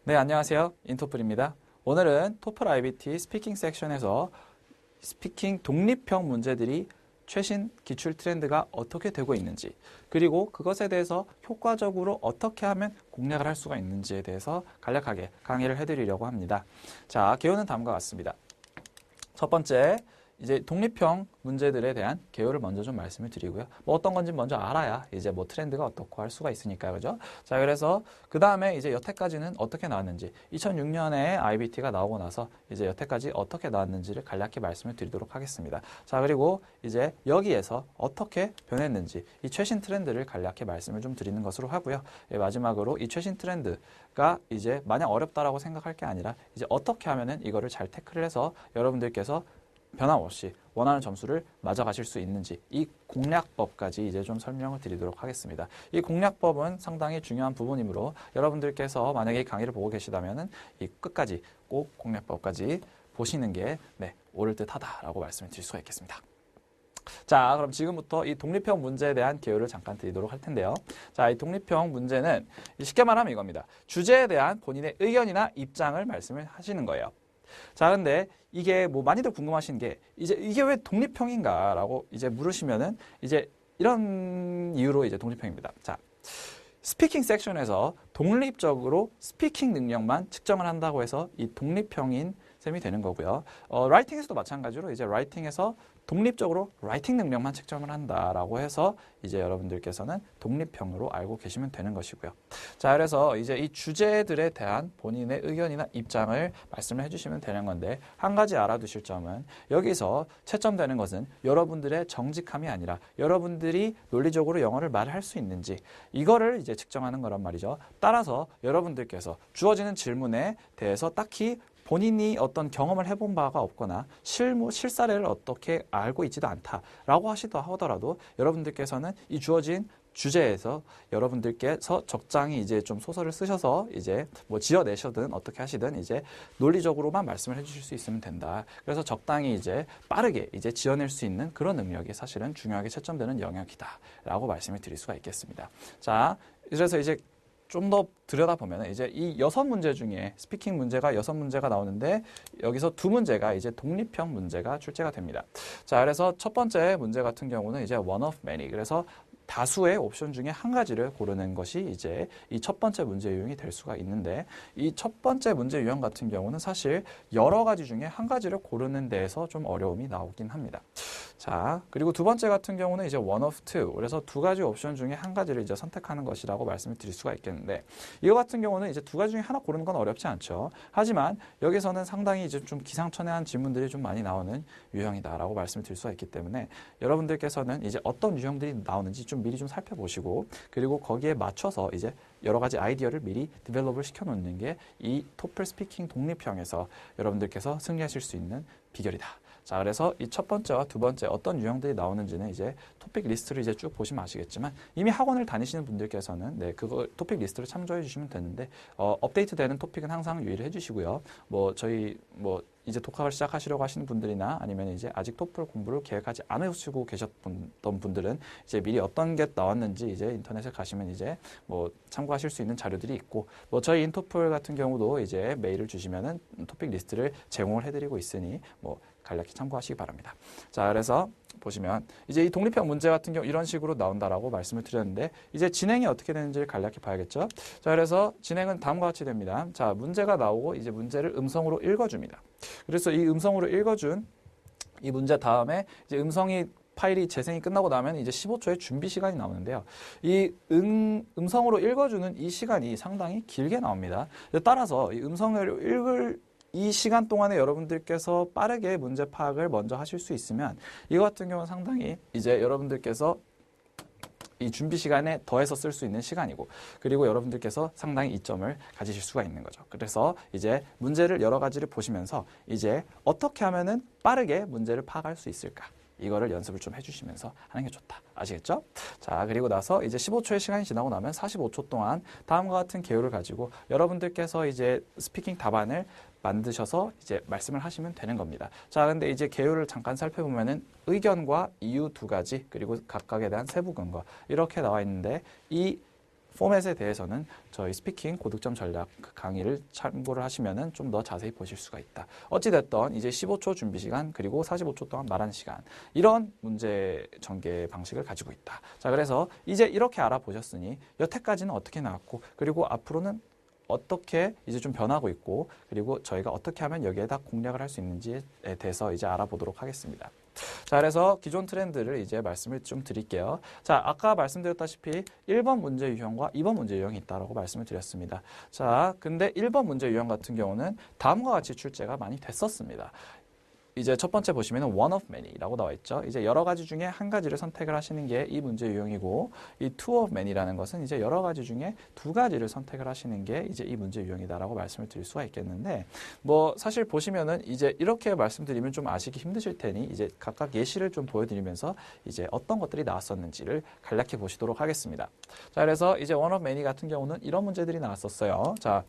네, 안녕하세요. 인토플입니다. 오늘은 토플 IBT 스피킹 섹션에서 스피킹 독립형 문제들이 최신 기출 트렌드가 어떻게 되고 있는지, 그리고 그것에 대해서 효과적으로 어떻게 하면 공략을 할 수가 있는지에 대해서 간략하게 강의를 해드리려고 합니다. 자, 개요는 다음과 같습니다. 첫 번째, 이제 독립형 문제들에 대한 개요를 먼저 좀 말씀을 드리고요. 뭐 어떤 건지 먼저 알아야 이제 뭐 트렌드가 어떻고 할 수가 있으니까요. 그죠? 자, 그래서 그 다음에 이제 여태까지는 어떻게 나왔는지, 2006년에 IBT가 나오고 나서 이제 여태까지 어떻게 나왔는지를 간략히 말씀을 드리도록 하겠습니다. 자, 그리고 이제 여기에서 어떻게 변했는지, 이 최신 트렌드를 간략히 말씀을 좀 드리는 것으로 하고요. 예, 마지막으로 이 최신 트렌드가 이제 마냥 어렵다라고 생각할 게 아니라 이제 어떻게 하면은 이거를 잘 태클을 해서 여러분들께서 변함없이 원하는 점수를 맞아가실 수 있는지, 이 공략법까지 이제 좀 설명을 드리도록 하겠습니다. 이 공략법은 상당히 중요한 부분이므로 여러분들께서 만약에 이 강의를 보고 계시다면은 이 끝까지 꼭 공략법까지 보시는 게 옳을 듯하다라고 말씀을 드릴 수가 있겠습니다. 자, 그럼 지금부터 이 독립형 문제에 대한 개요를 잠깐 드리도록 할 텐데요. 자, 이 독립형 문제는 쉽게 말하면 이겁니다. 주제에 대한 본인의 의견이나 입장을 말씀을 하시는 거예요. 자, 근데 이게 뭐 많이들 궁금하신 게 이제 이게 왜 독립형인가라고 이제 물으시면은 이제 이런 이유로 이제 독립형입니다. 자, 스피킹 섹션에서 독립적으로 스피킹 능력만 측정을 한다고 해서 이 독립형인 셈이 되는 거고요. 라이팅에서도 마찬가지로 이제 라이팅에서 독립적으로 라이팅 능력만 측정을 한다라고 해서 이제 여러분들께서는 독립형으로 알고 계시면 되는 것이고요. 자, 그래서 이제 이 주제들에 대한 본인의 의견이나 입장을 말씀을 해주시면 되는 건데, 한 가지 알아두실 점은 여기서 채점되는 것은 여러분들의 정직함이 아니라 여러분들이 논리적으로 영어를 말할 수 있는지, 이거를 이제 측정하는 거란 말이죠. 따라서 여러분들께서 주어지는 질문에 대해서 딱히 본인이 어떤 경험을 해본 바가 없거나 실사례를 어떻게 알고 있지도 않다라고 하더라도 여러분들께서는 이 주어진 주제에서 여러분들께서 적당히 이제 좀 소설을 쓰셔서 이제 뭐 지어내셔든 어떻게 하시든 이제 논리적으로만 말씀을 해주실 수 있으면 된다. 그래서 적당히 이제 빠르게 이제 지어낼 수 있는 그런 능력이 사실은 중요하게 채점되는 영역이다라고 말씀을 드릴 수가 있겠습니다. 자, 그래서 이제 좀 더 들여다보면 이제 이 6문제 중에 스피킹 문제가 6문제가 나오는데 여기서 2문제가 이제 독립형 문제가 출제가 됩니다. 자, 그래서 첫 번째 문제 같은 경우는 이제 one of many, 그래서 다수의 옵션 중에 한 가지를 고르는 것이 이제 이 첫 번째 문제 유형이 될 수가 있는데, 이 첫 번째 문제 유형 같은 경우는 사실 여러 가지 중에 한 가지를 고르는 데에서 좀 어려움이 나오긴 합니다. 자, 그리고 두 번째 같은 경우는 이제 one of two, 그래서 두 가지 옵션 중에 한 가지를 이제 선택하는 것이라고 말씀을 드릴 수가 있겠는데, 이거 같은 경우는 이제 두 가지 중에 하나 고르는 건 어렵지 않죠. 하지만 여기서는 상당히 이제 좀 기상천외한 질문들이 좀 많이 나오는 유형이다라고 말씀을 드릴 수가 있기 때문에 여러분들께서는 이제 어떤 유형들이 나오는지 좀 미리 좀 살펴보시고, 그리고 거기에 맞춰서 이제 여러 가지 아이디어를 미리 디벨롭을 시켜놓는 게 이 토플 스피킹 독립형에서 여러분들께서 승리하실 수 있는 비결이다. 자, 그래서 이 첫 번째와 두 번째 어떤 유형들이 나오는지는 이제 토픽 리스트를 이제 쭉 보시면 아시겠지만, 이미 학원을 다니시는 분들께서는 그거 토픽 리스트를 참조해 주시면 되는데, 업데이트되는 토픽은 항상 유의를 해주시고요. 저희 이제 독학을 시작하시려고 하시는 분들이나 아니면 이제 아직 토플 공부를 계획하지 않으시고 계셨던 분들은 이제 미리 어떤 게 나왔는지 이제 인터넷에 가시면 이제 참고하실 수 있는 자료들이 있고, 저희 인토플 같은 경우도 이제 메일을 주시면은 토픽 리스트를 제공을 해드리고 있으니 간략히 참고하시기 바랍니다. 자, 그래서 보시면 이제 이 독립형 문제 같은 경우 이런 식으로 나온다라고 말씀을 드렸는데, 이제 진행이 어떻게 되는지를 간략히 봐야겠죠. 자, 그래서 진행은 다음과 같이 됩니다. 자, 문제가 나오고 이제 문제를 음성으로 읽어줍니다. 그래서 이 음성으로 읽어준 이 문제 다음에 이제 파일이 재생이 끝나고 나면 이제 15초의 준비 시간이 나오는데요. 이 음성으로 읽어주는 이 시간이 상당히 길게 나옵니다. 따라서 이 음성을 읽을 이 시간 동안에 여러분들께서 빠르게 문제 파악을 먼저 하실 수 있으면, 이거 같은 경우는 상당히 이제 여러분들께서 이 준비 시간에 더해서 쓸 수 있는 시간이고, 그리고 여러분들께서 상당히 이점을 가지실 수가 있는 거죠. 그래서 이제 문제를 여러 가지를 보시면서 이제 어떻게 하면은 빠르게 문제를 파악할 수 있을까, 이거를 연습을 좀 해주시면서 하는 게 좋다. 아시겠죠? 자, 그리고 나서 이제 15초의 시간이 지나고 나면 45초 동안 다음과 같은 개요를 가지고 여러분들께서 이제 스피킹 답안을 만드셔서 이제 말씀을 하시면 되는 겁니다. 자, 근데 이제 개요를 잠깐 살펴보면은 의견과 이유 두 가지, 그리고 각각에 대한 세부 근거 이렇게 나와 있는데, 이 포맷에 대해서는 저희 스피킹 고득점 전략 그 강의를 참고를 하시면은 좀 더 자세히 보실 수가 있다. 어찌됐든 이제 15초 준비 시간 그리고 45초 동안 말하는 시간 이런 문제 전개 방식을 가지고 있다. 자, 그래서 이제 이렇게 알아보셨으니 여태까지는 어떻게 나왔고 그리고 앞으로는 어떻게 이제 좀 변하고 있고 그리고 저희가 어떻게 하면 여기에다 공략을 할 수 있는지에 대해서 이제 알아보도록 하겠습니다. 자, 그래서 기존 트렌드를 이제 말씀을 좀 드릴게요. 자, 아까 말씀드렸다시피 1번 문제 유형과 2번 문제 유형이 있다라고 말씀을 드렸습니다. 자, 근데 1번 문제 유형 같은 경우는 다음과 같이 출제가 많이 됐었습니다. 이제 첫 번째 보시면은 one of many라고 나와 있죠. 이제 여러 가지 중에 한 가지를 선택을 하시는 게 이 문제 유형이고, 이 two of many라는 것은 이제 여러 가지 중에 두 가지를 선택을 하시는 게 이제 이 문제 유형이다라고 말씀을 드릴 수가 있겠는데, 뭐 사실 보시면은 이제 이렇게 말씀드리면 좀 아시기 힘드실 테니 이제 각각 예시를 좀 보여드리면서 이제 어떤 것들이 나왔었는지를 간략히 보시도록 하겠습니다. 자, 그래서 이제 one of many 같은 경우는 이런 문제들이 나왔었어요. 자,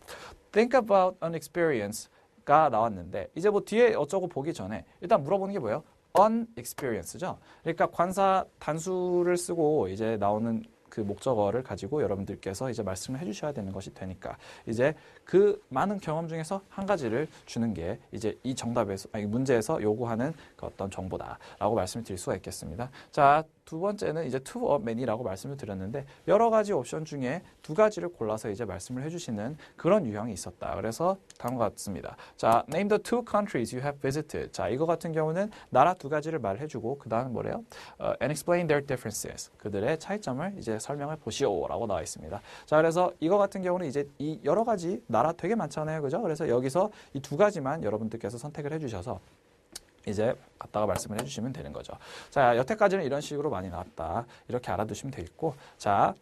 think about an experience. 가 나왔는데 이제 뭐 뒤에 어쩌고 보기 전에 일단 물어보는 게 뭐예요? unexperience죠. 그러니까 관사 단수를 쓰고 이제 나오는 그 목적어를 가지고 여러분들께서 이제 말씀을 해주셔야 되는 것이 되니까 이제 그 많은 경험 중에서 한 가지를 주는 게 이제 이 정답에서 아니 문제에서 요구하는 그 어떤 정보다라고 말씀을 드릴 수가 있겠습니다. 자, 두 번째는 이제 two of many라고 말씀을 드렸는데 여러 가지 옵션 중에 두 가지를 골라서 이제 말씀을 해주시는 그런 유형이 있었다. 그래서 다음과 같습니다. 자, name the two countries you have visited. 자, 이거 같은 경우는 나라 두 가지를 말해주고 그 다음 뭐래요? And explain their differences. 그들의 차이점을 이제 설명을 보시오라고 나와 있습니다. 자, 그래서 이거 같은 경우는 이제 이 여러 가지 나라 되게 많잖아요, 그죠? 그래서 여기서 이 두 가지만 여러분들께서 선택을 해주셔서 이제 갖다가 말씀을 해주시면 되는 거죠. 자, 여태까지는 이런 식으로 많이 나왔다. 이렇게 알아두시면 되겠고, 자,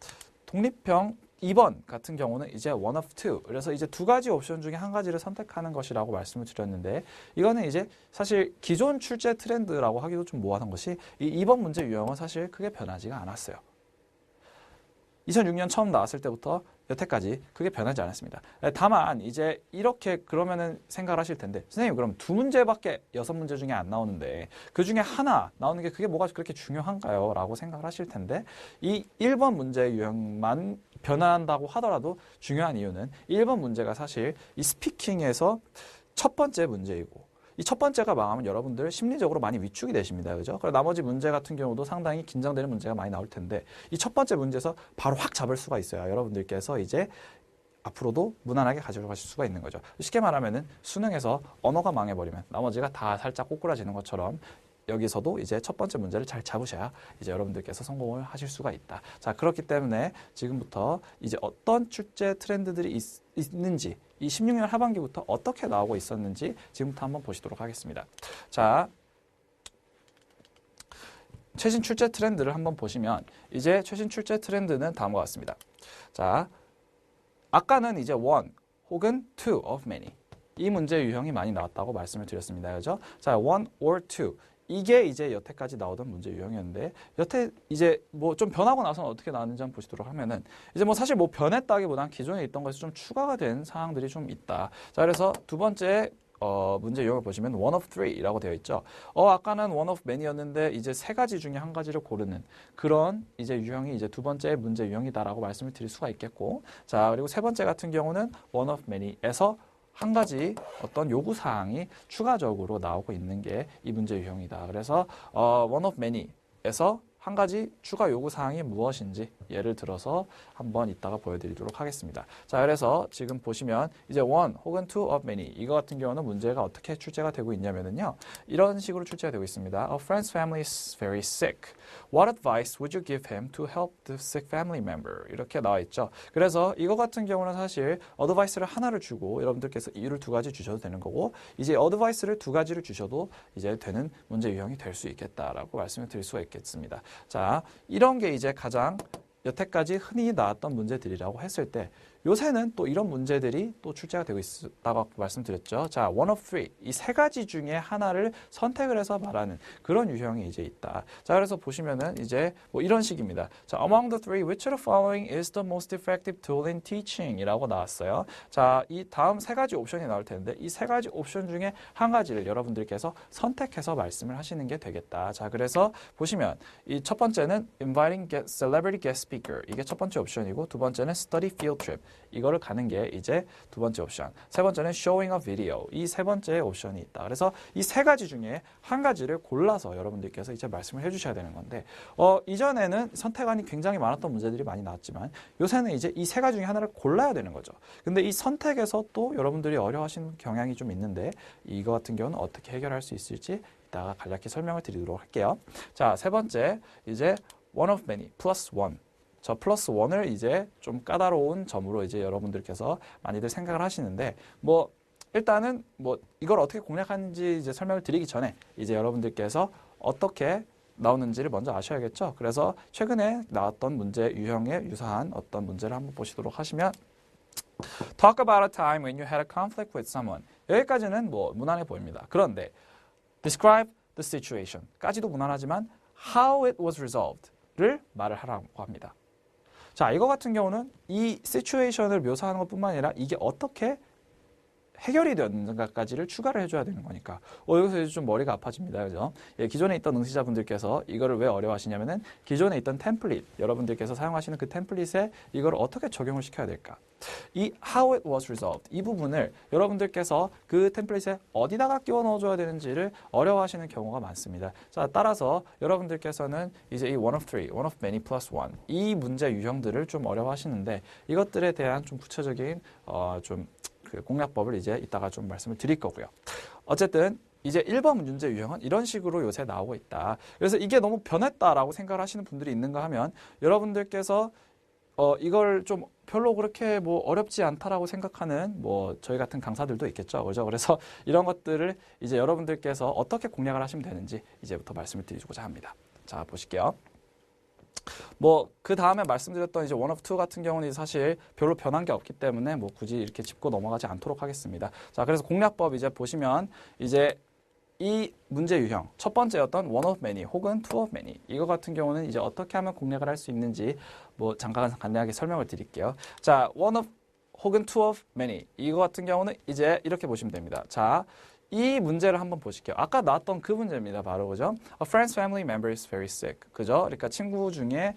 독립형 2번 같은 경우는 이제 one of two. 그래서 이제 두 가지 옵션 중에 한 가지를 선택하는 것이라고 말씀을 드렸는데, 이거는 이제 사실 기존 출제 트렌드라고 하기도 좀 모호한 것이 이 2번 문제 유형은 사실 크게 변하지가 않았어요. 2006년 처음 나왔을 때부터 여태까지 그게 변하지 않았습니다. 다만 이제 이렇게 그러면은 생각을 하실 텐데, 선생님 그럼 두 문제밖에 6문제 중에 안 나오는데 그 중에 하나 나오는 게 그게 뭐가 그렇게 중요한가요? 라고 생각을 하실 텐데, 이 1번 문제 유형만 변한다고 하더라도 중요한 이유는 1번 문제가 사실 이 스피킹에서 첫 번째 문제이고, 이 첫 번째가 망하면 여러분들 심리적으로 많이 위축이 되십니다. 그죠? 그리고 나머지 문제 같은 경우도 상당히 긴장되는 문제가 많이 나올 텐데, 이 첫 번째 문제에서 바로 확 잡을 수가 있어요. 여러분들께서 이제 앞으로도 무난하게 가져가실 수가 있는 거죠. 쉽게 말하면은 수능에서 언어가 망해버리면 나머지가 다 살짝 꼬꾸라지는 것처럼 여기서도 이제 첫 번째 문제를 잘 잡으셔야 이제 여러분들께서 성공을 하실 수가 있다. 자, 그렇기 때문에 지금부터 이제 어떤 출제 트렌드들이 있는지, 이 16년 하반기부터 어떻게 나오고 있었는지 지금부터 한번 보시도록 하겠습니다. 자, 최신 출제 트렌드를 한번 보시면 이제 최신 출제 트렌드는 다음과 같습니다. 자, 아까는 이제 one 혹은 two of many 이 문제 유형이 많이 나왔다고 말씀을 드렸습니다. 그죠? 자, one or two 이게 이제 여태까지 나오던 문제 유형이었는데, 여태 이제 뭐 좀 변하고 나서는 어떻게 나왔는지 한번 보시도록 하면은 이제 뭐 사실 뭐 변했다기보단 기존에 있던 것이 좀 추가가 된 사항들이 좀 있다. 자, 그래서 두 번째 문제 유형을 보시면 one of three라고 되어 있죠. 아까는 one of many였는데 이제 세 가지 중에 한 가지를 고르는 그런 이제 유형이 이제 두 번째 문제 유형이다라고 말씀을 드릴 수가 있겠고, 자, 그리고 세 번째 같은 경우는 one of many에서 한 가지 어떤 요구사항이 추가적으로 나오고 있는 게 이 문제 유형이다. 그래서 one of many에서 한 가지 추가 요구사항이 무엇인지 예를 들어서 한번 이따가 보여드리도록 하겠습니다. 자, 그래서 지금 보시면 이제 one 혹은 two of many 이거 같은 경우는 문제가 어떻게 출제가 되고 있냐면요, 이런 식으로 출제가 되고 있습니다. A friend's family is very sick. What advice would you give him to help the sick family member? 이렇게 나와 있죠. 그래서 이거 같은 경우는 사실 어드바이스를 하나를 주고 여러분들께서 이유를 두 가지 주셔도 되는 거고, 이제 어드바이스를 두 가지를 주셔도 이제 되는 문제 유형이 될 수 있겠다라고 말씀을 드릴 수가 있겠습니다. 자, 이런 게 이제 가장 여태까지 흔히 나왔던 문제들이라고 했을 때 요새는 또 이런 문제들이 또 출제가 되고 있다고 말씀드렸죠. 자, one of three. 이 세 가지 중에 하나를 선택을 해서 말하는 그런 유형이 이제 있다. 자, 그래서 보시면은 이제 뭐 이런 식입니다. 자, among the three, which of the following is the most effective tool in teaching? 이라고 나왔어요. 자, 이 다음 세 가지 옵션이 나올 텐데 이 세 가지 옵션 중에 한 가지를 여러분들께서 선택해서 말씀을 하시는 게 되겠다. 자, 그래서 보시면 이 첫 번째는 inviting celebrity guest speaker. 이게 첫 번째 옵션이고 두 번째는 study field trip. 이거를 가는 게 이제 두 번째 옵션. 세 번째는 showing a video. 이 세 번째 옵션이 있다. 그래서 이 세 가지 중에 한 가지를 골라서 여러분들께서 이제 말씀을 해주셔야 되는 건데, 이전에는 선택안이 굉장히 많았던 문제들이 많이 나왔지만 요새는 이제 이 세 가지 중에 하나를 골라야 되는 거죠. 근데 이 선택에서 또 여러분들이 어려워하시는 경향이 좀 있는데 이거 같은 경우는 어떻게 해결할 수 있을지 이따가 간략히 설명을 드리도록 할게요. 자, 세 번째 이제 one of many plus one. 저 플러스 원을 이제 좀 까다로운 점으로 이제 여러분들께서 많이들 생각을 하시는데, 뭐 일단은 뭐 이걸 어떻게 공략하는지 이제 설명을 드리기 전에 이제 여러분들께서 어떻게 나오는지를 먼저 아셔야겠죠. 그래서 최근에 나왔던 문제 유형에 유사한 어떤 문제를 한번 보시도록 하시면, talk about a time when you had a conflict with someone. 여기까지는 뭐 무난해 보입니다. 그런데 describe the situation까지도 무난하지만 how it was resolved를 말을 하라고 합니다. 자, 이거 같은 경우는 이 시츄에이션을 묘사하는 것뿐만 아니라 이게 어떻게 해결이 되는가까지를 추가를 해줘야 되는 거니까 여기서 이제 좀 머리가 아파집니다. 그죠? 예, 기존에 있던 응시자분들께서 이거를 왜 어려워하시냐면은 기존에 있던 템플릿, 여러분들께서 사용하시는 그 템플릿에 이걸 어떻게 적용을 시켜야 될까? 이 how it was resolved 이 부분을 여러분들께서 그 템플릿에 어디다가 끼워 넣어줘야 되는지를 어려워하시는 경우가 많습니다. 자, 따라서 여러분들께서는 이제 이 one of three, one of many plus one 이 문제 유형들을 좀 어려워하시는데 이것들에 대한 좀 구체적인 좀 그 공략법을 이제 이따가 좀 말씀을 드릴 거고요. 어쨌든 이제 1번 문제 유형은 이런 식으로 요새 나오고 있다. 그래서 이게 너무 변했다라고 생각을 하시는 분들이 있는가 하면 여러분들께서 이걸 좀 별로 그렇게 뭐 어렵지 않다라고 생각하는 뭐 저희 같은 강사들도 있겠죠. 그죠? 그래서 이런 것들을 이제 여러분들께서 어떻게 공략을 하시면 되는지 이제부터 말씀을 드리고자 합니다. 자, 보실게요. 뭐 그 다음에 말씀드렸던 이제 one of two 같은 경우는 사실 별로 변한 게 없기 때문에 뭐 굳이 이렇게 짚고 넘어가지 않도록 하겠습니다. 자, 그래서 공략법 이제 보시면 이제 이 문제 유형 첫 번째였던 one of many 혹은 two of many 이거 같은 경우는 이제 어떻게 하면 공략을 할 수 있는지 뭐 잠깐 간단하게 설명을 드릴게요. 자, one of 혹은 two of many 이거 같은 경우는 이제 이렇게 보시면 됩니다. 자, 이 문제를 한번 보실게요. 아까 나왔던 그 문제입니다. 바로 그죠? A friend's family member is very sick. 그죠? 그러니까 친구 중에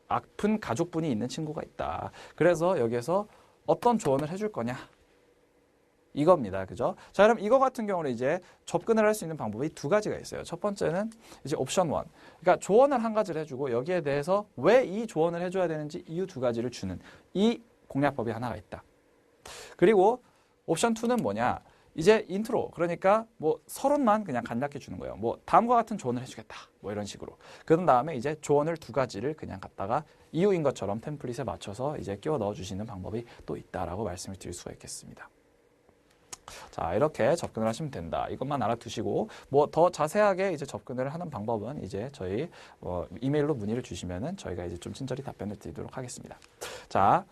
아픈 가족분이 있는 친구가 있다. 그래서 여기에서 어떤 조언을 해줄 거냐? 이겁니다. 그죠? 자, 그럼 이거 같은 경우는 이제 접근을 할 수 있는 방법이 두 가지가 있어요. 첫 번째는 이제 옵션 1. 그러니까 조언을 한 가지를 해주고 여기에 대해서 왜 이 조언을 해줘야 되는지 이유 두 가지를 주는 이 공략법이 하나가 있다. 그리고 옵션 2는 뭐냐? 이제 인트로, 그러니까 뭐 서론만 그냥 간략히 주는 거예요. 뭐 다음과 같은 조언을 해주겠다. 뭐 이런 식으로. 그런 다음에 이제 조언을 두 가지를 그냥 갖다가 이유인 것처럼 템플릿에 맞춰서 이제 끼워 넣어주시는 방법이 또 있다라고 말씀을 드릴 수가 있겠습니다. 자, 이렇게 접근을 하시면 된다. 이것만 알아두시고 뭐 더 자세하게 이제 접근을 하는 방법은 이제 저희 이메일로 문의를 주시면은 저희가 이제 좀 친절히 답변을 드리도록 하겠습니다. 자,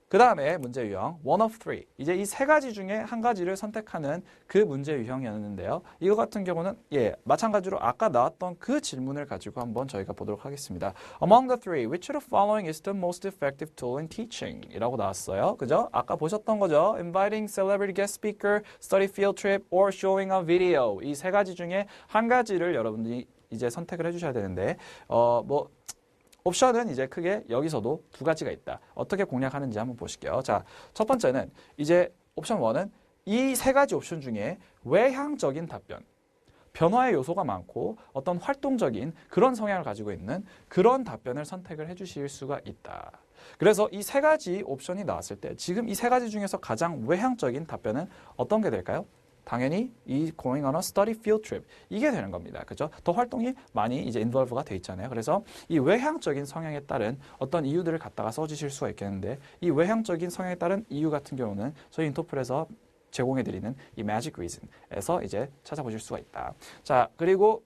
그 다음에 문제 유형 one of three. 이제 이 세 가지 중에 한 가지를 선택하는 그 문제 유형이었는데요. 이거 같은 경우는 마찬가지로 아까 나왔던 그 질문을 가지고 한번 저희가 보도록 하겠습니다. Among the three, which of the following is the most effective tool in teaching? 이라고 나왔어요. 그죠? 아까 보셨던 거죠? Inviting celebrity guest speaker, study field trip, or showing a video. 이 세 가지 중에 한 가지를 여러분들이 이제 선택을 해주셔야 되는데 옵션은 이제 크게 여기서도 두 가지가 있다. 어떻게 공략하는지 한번 보실게요. 자, 첫 번째는 이제 옵션 1은 이 세 가지 옵션 중에 외향적인 답변, 변화의 요소가 많고 어떤 활동적인 그런 성향을 가지고 있는 그런 답변을 선택을 해주실 수가 있다. 그래서 이 세 가지 옵션이 나왔을 때 지금 이 세 가지 중에서 가장 외향적인 답변은 어떤 게 될까요? 당연히 이 going on a study field trip 이게 되는 겁니다. 그죠? 더 활동이 많이 이제 involve가 돼 있잖아요. 그래서 이 외향적인 성향에 따른 어떤 이유들을 갖다가 써주실 수가 있겠는데 이 외향적인 성향에 따른 이유 같은 경우는 저희 인터플에서 제공해드리는 이 magic reason에서 이제 찾아보실 수가 있다. 자, 그리고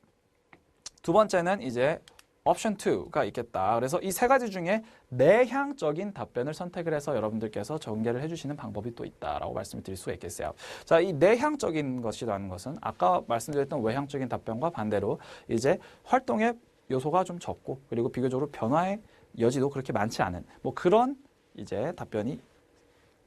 두 번째는 이제 옵션 2가 있겠다. 그래서 이 세 가지 중에 내향적인 답변을 선택을 해서 여러분들께서 전개를 해주시는 방법이 또 있다라고 말씀을 드릴 수가 있겠어요. 자, 이 내향적인 것이라는 것은 아까 말씀드렸던 외향적인 답변과 반대로 이제 활동의 요소가 좀 적고 그리고 비교적으로 변화의 여지도 그렇게 많지 않은 뭐 그런 이제 답변이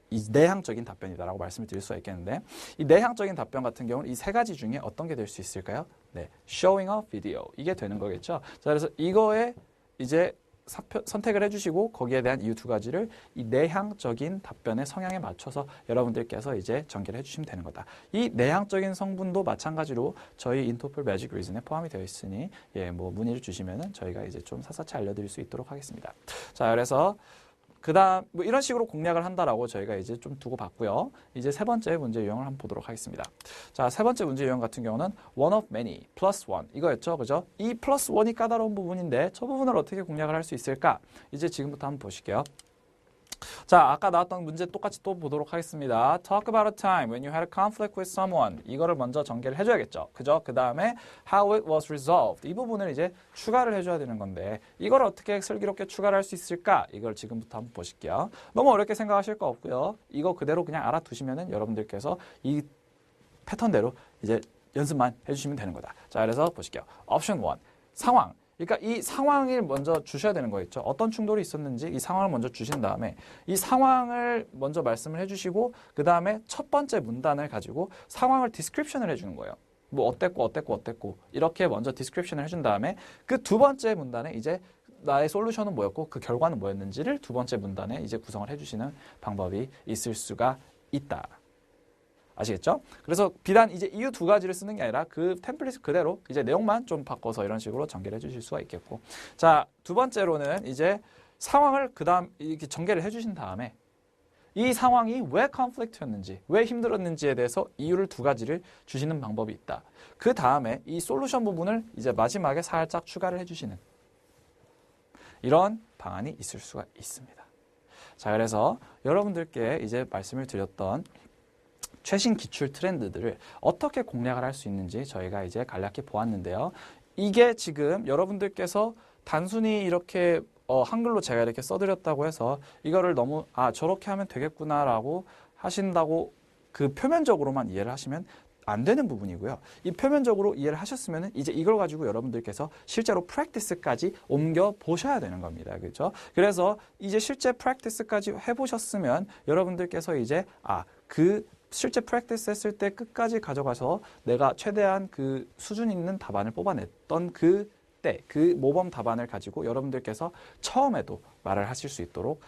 이 내향적인 답변이다라고 말씀을 드릴 수가 있겠는데 이 내향적인 답변 같은 경우는 이 세 가지 중에 어떤 게 될 수 있을까요? 네, showing a video 이게 되는 거겠죠. 자, 그래서 이거에 이제 선택을 해주시고 거기에 대한 이유 두 가지를 이 내향적인 답변의 성향에 맞춰서 여러분들께서 이제 전개를 해주시면 되는 거다. 이 내향적인 성분도 마찬가지로 저희 인토플 매직 리즌에 포함이 되어 있으니 예, 뭐 문의를 주시면은 저희가 이제 좀 사사치 알려드릴 수 있도록 하겠습니다. 자, 그래서 그다음 뭐 이런 식으로 공략을 한다라고 저희가 이제 좀 두고 봤고요. 이제 세 번째 문제 유형을 한번 보도록 하겠습니다. 자, 세 번째 문제 유형 같은 경우는 one of many plus one 이거였죠, 그죠? 이 플러스 원이 까다로운 부분인데 저 부분을 어떻게 공략을 할 수 있을까? 이제 지금부터 한번 보실게요. 자, 아까 나왔던 문제 똑같이 또 보도록 하겠습니다. Talk about a time when you had a conflict with someone. 이거를 먼저 전개를 해줘야겠죠. 그죠? 그 다음에 how it was resolved. 이 부분을 이제 추가를 해줘야 되는 건데 이걸 어떻게 슬기롭게 추가를 할 수 있을까? 이걸 지금부터 한번 보실게요. 너무 어렵게 생각하실 거 없고요. 이거 그대로 그냥 알아두시면은 여러분들께서 이 패턴대로 이제 연습만 해주시면 되는 거다. 자, 그래서 보실게요. 옵션 1. 상황. 그러니까 이 상황을 먼저 주셔야 되는 거겠죠. 어떤 충돌이 있었는지 이 상황을 먼저 주신 다음에 이 상황을 먼저 말씀을 해주시고 그 다음에 첫 번째 문단을 가지고 상황을 디스크립션을 해주는 거예요. 뭐 어땠고 이렇게 먼저 디스크립션을 해준 다음에 그 두 번째 문단에 이제 나의 솔루션은 뭐였고 그 결과는 뭐였는지를 두 번째 문단에 이제 구성을 해주시는 방법이 있을 수가 있다. 아시겠죠? 그래서 비단 이제 이유 두 가지를 쓰는 게 아니라 그 템플릿 그대로 이제 내용만 좀 바꿔서 이런 식으로 전개를 해주실 수가 있겠고. 자, 두 번째로는 이제 상황을 그 다음 이렇게 전개를 해주신 다음에 이 상황이 왜 컨플릭트였는지, 왜 힘들었는지에 대해서 이유를 두 가지를 주시는 방법이 있다. 그 다음에 이 솔루션 부분을 이제 마지막에 살짝 추가를 해주시는 이런 방안이 있을 수가 있습니다. 자, 그래서 여러분들께 이제 말씀을 드렸던 최신 기출 트렌드들을 어떻게 공략을 할 수 있는지 저희가 이제 간략히 보았는데요. 이게 지금 여러분들께서 단순히 이렇게 한글로 제가 이렇게 써드렸다고 해서 이거를 너무 저렇게 하면 되겠구나라고 하신다고 그 표면적으로만 이해를 하시면 안 되는 부분이고요. 이 표면적으로 이해를 하셨으면 이제 이걸 가지고 여러분들께서 실제로 프랙티스까지 옮겨 보셔야 되는 겁니다. 그렇죠? 그래서 이제 실제 프랙티스까지 해보셨으면 여러분들께서 이제 그 실제 프랙티스 했을 때 끝까지 가져가서 내가 최대한 그 수준 있는 답안을 뽑아냈던 그때 그 모범 답안을 가지고 여러분들께서 처음에도 말을 하실 수 있도록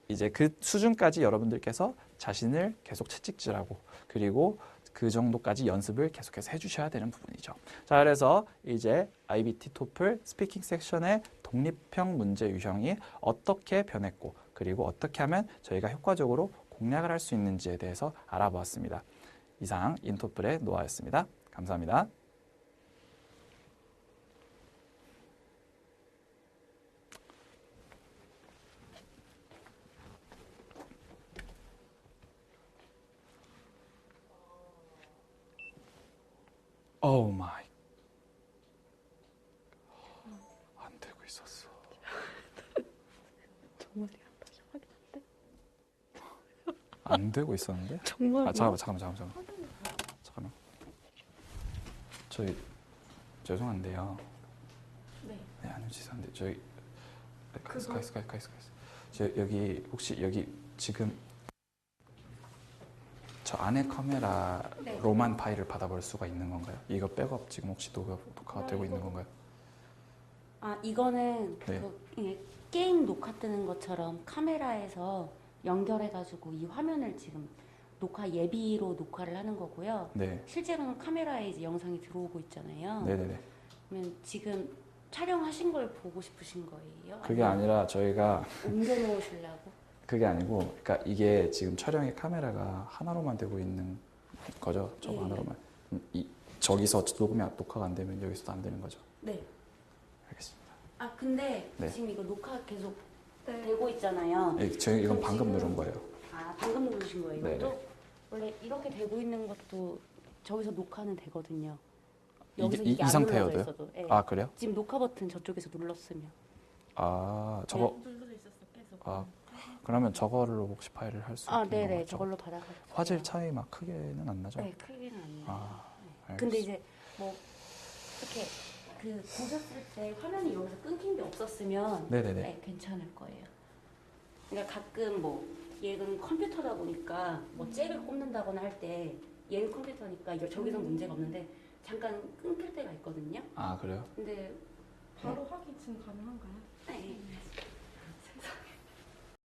이제 그 수준까지 여러분들께서 자신을 계속 채찍질하고 그리고 그 정도까지 연습을 계속해서 해주셔야 되는 부분이죠. 자, 그래서 이제 IBT 토플 스피킹 섹션의 독립형 문제 유형이 어떻게 변했고 그리고 어떻게 하면 저희가 효과적으로 공략을 할 수 있는지에 대해서 알아보았습니다. 이상 인토플의 노아였습니다. 감사합니다. 오 마이. 안 되고 있었어. 정말이야. 다시 확인할게. 안 되고 있었는데? 정말. 잠깐만. 저희 죄송한데요. 네, 아니요, 죄송한데 저희 가있어. 저 여기 혹시 여기 지금 저 안에 카메라로만 파일을 받아볼 수가 있는 건가요? 이거 백업 지금 혹시 녹화가 되고 있는 건가요? 이거는 게임 녹화 뜨는 것처럼 카메라에서 연결해가지고 이 화면을 지금 녹화 예비로 녹화를 하는 거고요. 네. 실제로는 카메라에 이제 영상이 들어오고 있잖아요. 네네네. 그러면 지금 촬영하신 걸 보고 싶으신 거예요? 그게 아니라 저희가 옮겨놓으시려고? 그게 아니고, 그러니까 이게 지금 촬영의 카메라가 하나로만 되고 있는 거죠. 저거 하나로만. 저기서 녹화가 안 되면 여기서도 안 되는 거죠. 네. 알겠습니다. 근데 네. 지금 이거 녹화 계속 되고 있잖아요. 네, 저희 이건 방금 지금 누른 거예요. 방금 누르신 거예요, 이것도? 네네. 원래 이렇게 되고 있는 것도 저기서 녹화는 되거든요. 여기서 이 안 상태여도요? 눌러져 있어도. 예. 아, 그래요? 지금 녹화 버튼 저쪽에서 눌렀으면. 아, 저거 눌러져 있었어 계속. 아, 그러면 저거로 혹시 파일을 할 수 있는 네네. 거죠? 저걸로 받아가지고. 화질 차이 막 크게는 안 나죠? 네, 크게는 안 나요. 아, 네. 근데 알겠습니다. 이제 뭐 이렇게 보셨을 때 화면이 여기서 끊긴 게 없었으면 네네네. 네, 괜찮을 거예요. 그러니까 가끔 뭐 얘는 컴퓨터다 보니까 뭐 잭을 꼽는다거나 할 때 얘는 컴퓨터니까 이거 저기서 문제가 없는데 잠깐 끊길 때가 있거든요. 아, 그래요? 근데 바로 확인 지금 가능한가요? 네.